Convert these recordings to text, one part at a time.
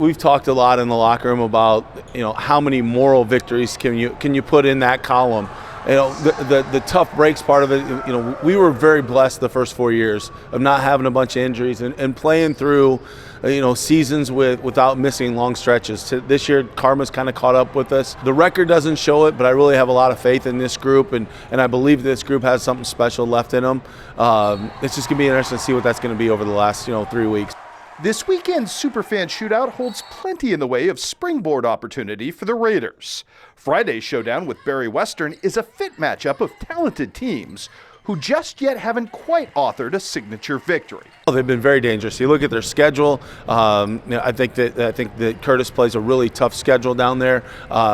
We've talked a lot in the locker room about, how many moral victories can you put in that column. The tough breaks part of it, we were very blessed the first 4 years of not having a bunch of injuries and playing through, seasons without missing long stretches. This year, karma's kind of caught up with us. The record doesn't show it, but I really have a lot of faith in this group, and I believe this group has something special left in them. It's just going to be interesting to see what that's going to be over the last, 3 weeks. This weekend's SuperFan Shootout holds plenty in the way of springboard opportunity for the Raiders. Friday's showdown with Barry Western is a fit matchup of talented teams who just yet haven't quite authored a signature victory. Oh, they've been very dangerous. You look at their schedule. I think that Curtis plays a really tough schedule down there.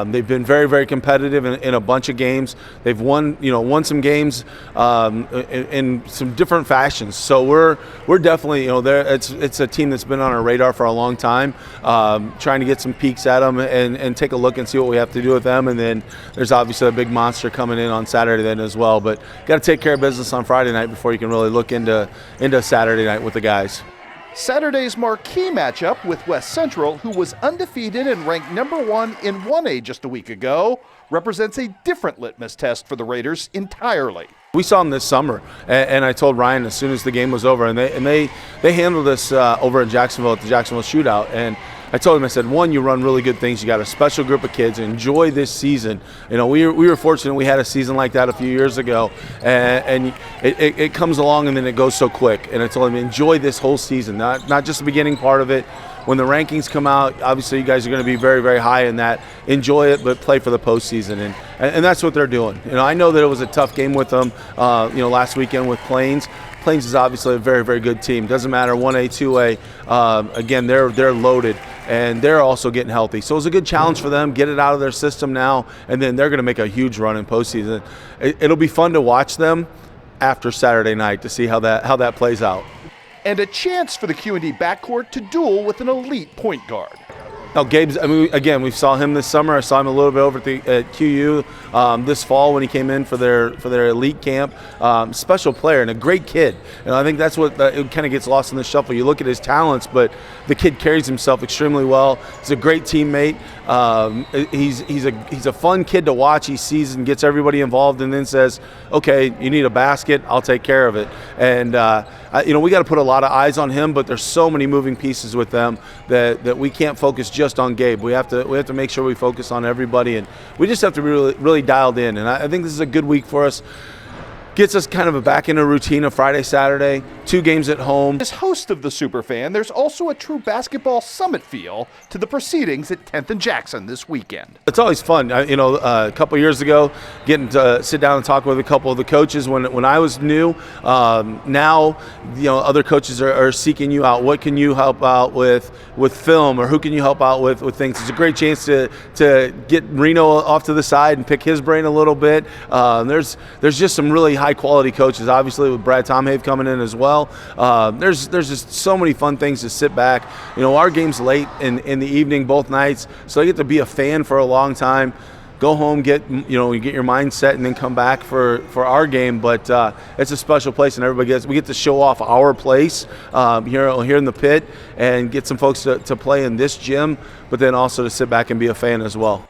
They've been very, very competitive in a bunch of games. They've won some games in some different fashions. So we're definitely, it's a team that's been on our radar for a long time. Trying to get some peeks at them and take a look and see what we have to do with them. And then there's obviously a big monster coming in on Saturday then as well. But got to take care of business on Friday night before you can really look into Saturday night with the guys. Saturday's marquee matchup with West Central, who was undefeated and ranked number 1 in 1A just a week ago, represents a different litmus test for the Raiders entirely. We saw them this summer, and I told Ryan as soon as the game was over, and they handled us over in Jacksonville at the Jacksonville Shootout, and I told him, I said, one, you run really good things. You got a special group of kids. Enjoy this season. We were fortunate we had a season like that a few years ago, and it comes along and then it goes so quick. And I told him, enjoy this whole season, not just the beginning part of it. When the rankings come out, obviously you guys are going to be very, very high in that. Enjoy it, but play for the postseason, and that's what they're doing. I know that it was a tough game with them, last weekend with Plains. Plains is obviously a very, very good team. Doesn't matter 1A, 2A. Again, they're loaded, and they're also getting healthy. So it was a good challenge for them. Get it out of their system now, and then they're going to make a huge run in postseason. It'll be fun to watch them after Saturday night to see how that plays out. And a chance for the Q&D backcourt to duel with an elite point guard. Now, Gabe's, again, we saw him this summer. I saw him a little bit over at QU this fall when he came in for their elite camp. Special player and a great kid. And I think that's what it kind of gets lost in the shuffle. You look at his talents, but the kid carries himself extremely well. He's a great teammate. He's a fun kid to watch. He sees and gets everybody involved, and then says, "Okay, you need a basket. I'll take care of it." And we got to put a lot of eyes on him, but there's so many moving pieces with them that we can't focus just on Gabe. We have to make sure we focus on everybody, and we just have to be really, really dialed in. And I think this is a good week for us. Gets us kind of back in a routine of Friday, Saturday, 2 games at home. As host of the Superfan, there's also a true basketball summit feel to the proceedings at 10th and Jackson this weekend. It's always fun. A couple years ago, getting to sit down and talk with a couple of the coaches when I was new. Now, other coaches are seeking you out. What can you help out with film, or who can you help out with things? It's a great chance to get Reno off to the side and pick his brain a little bit. There's just some really high quality coaches, obviously with Brad Tomhave coming in as well. There's just so many fun things to sit back. Our game's late in the evening both nights, so I get to be a fan for a long time. Go home, get your mind set, and then come back for our game. But it's a special place, and we get to show off our place here in the pit, and get some folks to play in this gym, but then also to sit back and be a fan as well.